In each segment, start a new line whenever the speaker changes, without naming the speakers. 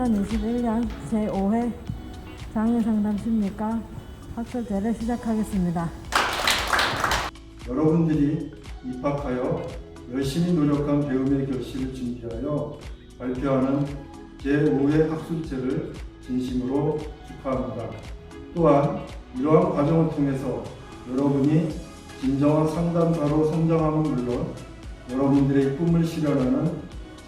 2021년 제5회 장애상담 심리과 학술제를 시작하겠습니다.
여러분들이 입학하여 열심히 노력한 배움의 결실을 준비하여 발표하는 제5회 학술제를 진심으로 축하합니다. 또한 이러한 과정을 통해서 여러분이 진정한 상담사로 성장함은 물론 여러분들의 꿈을 실현하는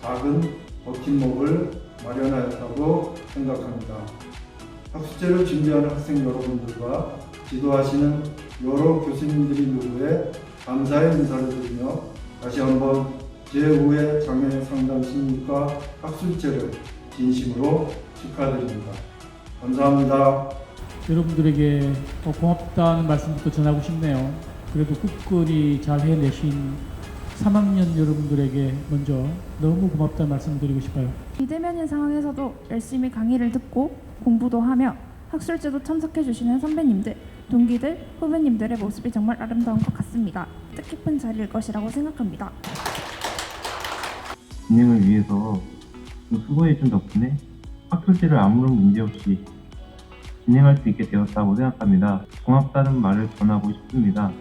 작은 버팀목을 마련하였다고 생각합니다. 학술제를 준비하는 학생 여러분들과 지도하시는 여러 교수님들이 누구에 감사의 인사를 드리며 다시 한번 제5회 장애상담심리과 학술제를 진심으로 축하드립니다. 감사합니다.
여러분들에게 고맙다는 말씀부터 전하고 싶네요. 그래도 굳건히 잘 해내신 3학년 여러분들에게 먼저 너무 고맙다는 말씀 드리고 싶어요.
비대면인 상황에서도 열심히 강의를 듣고 공부도 하며 학술제도 참석해 주시는 선배님들, 동기들, 후배님들의 모습이 정말 아름다운 것 같습니다. 뜻깊은 자리일 것이라고 생각합니다.
진행을 위해서 좀 수고해준 덕분에 학술제를 아무런 문제 없이 진행할 수 있게 되었다고 생각합니다. 고맙다는 말을 전하고 싶습니다.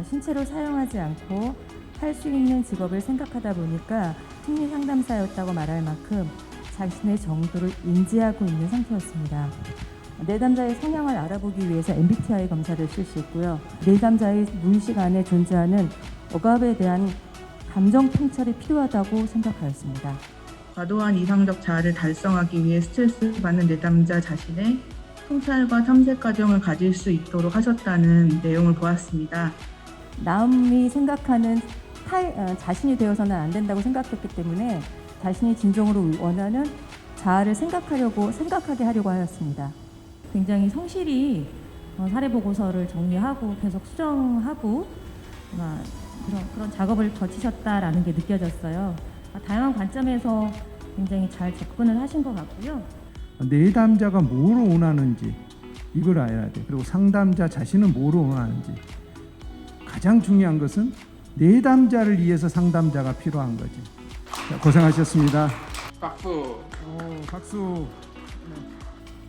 신체로 사용하지 않고 할 수 있는 직업을 생각하다 보니까 심리 상담사였다고 말할 만큼 자신의 정도를 인지하고 있는 상태였습니다. 내담자의 성향을 알아보기 위해서 MBTI 검사를 실시했고요. 내담자의 무의식 안에 존재하는 억압에 대한 감정 통찰이 필요하다고 생각하였습니다.
과도한 이상적 자아를 달성하기 위해 스트레스를 받는 내담자 자신의 통찰과 탐색 과정을 가질 수 있도록 하셨다는 내용을 보았습니다.
남이 생각하는 자신이 되어서는 안 된다고 생각했기 때문에 자신이 진정으로 원하는 자아를 생각하게 하려고 하였습니다. 굉장히 성실히 사례 보고서를 정리하고 계속 수정하고 그런 작업을 거치셨다라는 게 느껴졌어요. 다양한 관점에서 굉장히 잘 접근을 하신 것 같고요.
내담자가 뭐로 원하는지 이걸 알아야 돼. 그리고 상담자 자신은 뭐로 원하는지. 가장 중요한 것은 내담자를 위해서 상담자가 필요한 거지. 자, 고생하셨습니다.
박수.
박수.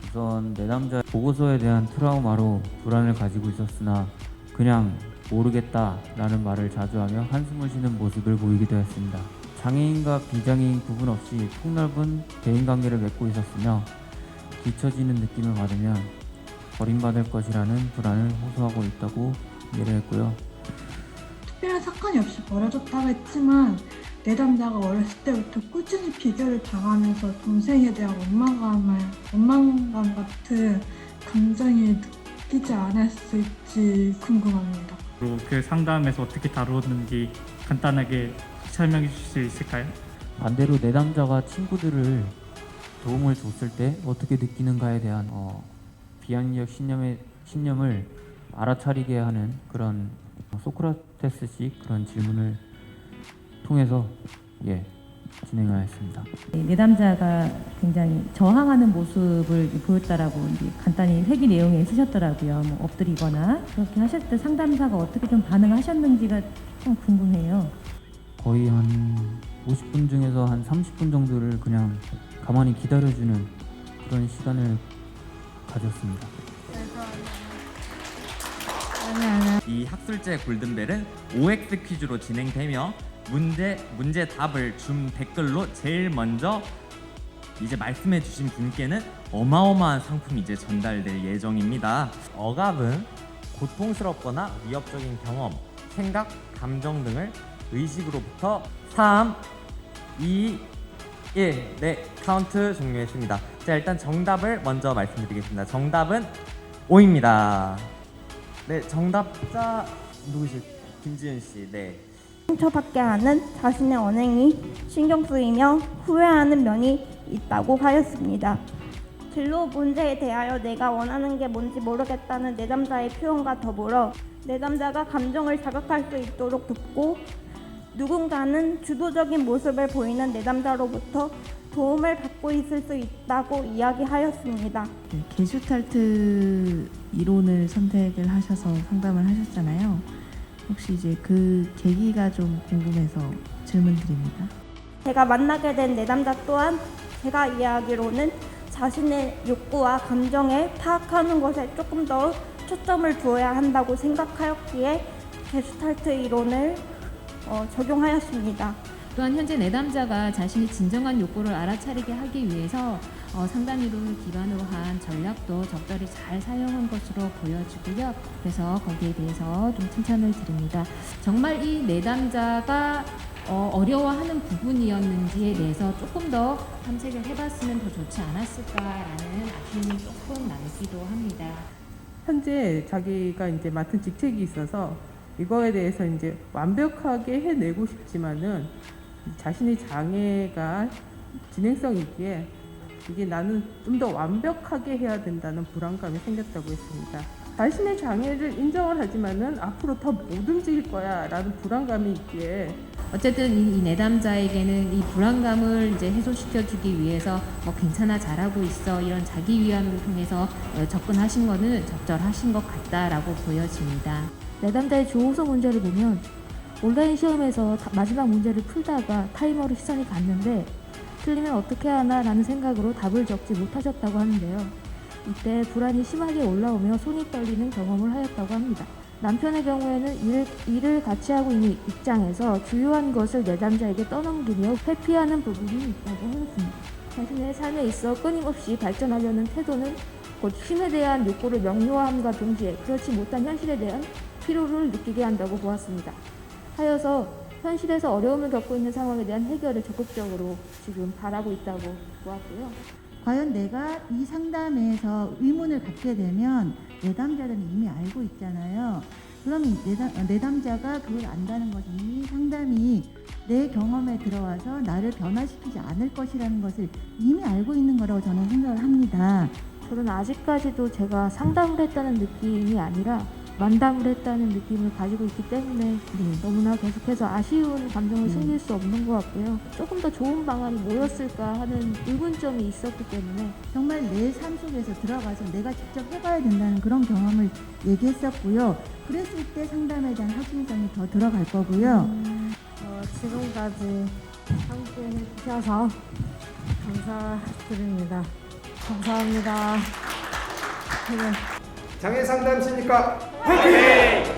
우선 내담자 보고서에 대한 트라우마로 불안을 가지고 있었으나 그냥 모르겠다라는 말을 자주 하며 한숨을 쉬는 모습을 보이게 되었습니다. 장애인과 비장애인 구분 없이 폭넓은 대인관계를 맺고 있었으며 뒤처지는 느낌을 받으면 버림받을 것이라는 불안을 호소하고 있다고 이해를 했고요.
특별한 사건이 없이 벌어졌다고 했지만 내담자가 어렸을 때부터 꾸준히 비교를 당하면서 동생에 대한 원망감 같은 감정이 느끼지 않았을지 궁금합니다.
그리고 그 상담에서 어떻게 다루었는지 간단하게 설명해 주실 수 있을까요?
반대로 내담자가 친구들을 도움을 줬을 때 어떻게 느끼는가에 대한 비합리적 신념을 알아차리게 하는 그런 소크라테스식 그런 질문을 통해서 진행하였습니다.
내담자가 굉장히 저항하는 모습을 보였다라고 간단히 회기 내용에 쓰셨더라고요. 엎드리거나 그렇게 하실 때 상담사가 어떻게 좀 반응하셨는지가 좀 궁금해요.
거의 한 50분 중에서 한 30분 정도를 그냥 가만히 기다려주는 그런 시간을 가졌습니다.
이 학술제 골든벨은 OX 퀴즈로 진행되며 문제 답을 준 댓글로 제일 먼저 이제 말씀해 주신 분께는 어마어마한 상품이 이제 전달될 예정입니다. 억압은 고통스럽거나 위협적인 경험, 생각, 감정 등을 의식으로부터 3, 2, 1. 네, 카운트 종료했습니다. 자, 일단 정답을 먼저 말씀드리겠습니다. 정답은 O입니다. 네, 정답자 누구실까요? 김지은 씨. 네.
상처받게 하는 자신의 언행이 신경 쓰이며 후회하는 면이 있다고 하였습니다. 진로 문제에 대하여 내가 원하는 게 뭔지 모르겠다는 내담자의 표현과 더불어 내담자가 감정을 자각할 수 있도록 돕고 누군가는 주도적인 모습을 보이는 내담자로부터 도움을 받고 있을 수 있다고 이야기하였습니다.
게슈탈트 이론을 선택을 하셔서 상담을 하셨잖아요. 혹시 이제 그 계기가 좀 궁금해서 질문드립니다.
제가 만나게 된 내담자 또한 제가 이해하기로는 자신의 욕구와 감정에 파악하는 것에 조금 더 초점을 두어야 한다고 생각하였기에 게슈탈트 이론을 적용하였습니다.
또한 현재 내담자가 자신이 진정한 욕구를 알아차리게 하기 위해서 상담 이론을 기반으로 한 전략도 적절히 잘 사용한 것으로 보여지고요. 그래서 거기에 대해서 좀 칭찬을 드립니다. 정말 이 내담자가 어려워하는 부분이었는지에 대해서 조금 더 탐색을 해봤으면 더 좋지 않았을까라는 아쉬움이 조금 남기도 합니다.
현재 자기가 이제 맡은 직책이 있어서 이거에 대해서 이제 완벽하게 해내고 싶지만은 자신의 장애가 진행성이 있기에 이게 나는 좀 더 완벽하게 해야 된다는 불안감이 생겼다고 했습니다. 자신의 장애를 인정을 하지만은 앞으로 더 못 움직일 거야라는 불안감이 있기에
어쨌든 이 내담자에게는 이 불안감을 이제 해소시켜주기 위해서 괜찮아 잘하고 있어 이런 자기 위안을 통해서 접근하신 거는 적절하신 것 같다라고 보여집니다.
내담자의 주호소 문제를 보면 온라인 시험에서 마지막 문제를 풀다가 타이머로 시선이 갔는데 틀리면 어떻게 하나 라는 생각으로 답을 적지 못하셨다고 하는데요. 이때 불안이 심하게 올라오며 손이 떨리는 경험을 하였다고 합니다. 남편의 경우에는 일을 같이 하고 있는 입장에서 주요한 것을 내담자에게 떠넘기며 회피하는 부분이 있다고 하였습니다. 자신의 삶에 있어 끊임없이 발전하려는 태도는 곧 힘에 대한 욕구를 명료함과 동시에 그렇지 못한 현실에 대한 피로를 느끼게 한다고 보았습니다. 하여서 현실에서 어려움을 겪고 있는 상황에 대한 해결을 적극적으로 지금 바라고 있다고 보았고요.
과연 내가 이 상담에서 의문을 갖게 되면 내담자들은 이미 알고 있잖아요. 그럼 내담자가 그걸 안다는 것은 이미 상담이 내 경험에 들어와서 나를 변화시키지 않을 것이라는 것을 이미 알고 있는 거라고 저는 생각을 합니다.
저는 아직까지도 제가 상담을 했다는 느낌이 아니라 만담을 했다는 느낌을 가지고 있기 때문에 너무나 계속해서 아쉬운 감정을 숨길 수 없는 것 같고요. 조금 더 좋은 방안이 뭐였을까 하는 의문점이 있었기 때문에
정말 내 삶 속에서 들어가서 내가 직접 해봐야 된다는 그런 경험을 얘기했었고요. 그랬을 때 상담에 대한 확신성이 더 들어갈 거고요.
지금까지 함께 해주셔서 감사드립니다. 감사합니다.
장애 상담 심리과 화이팅!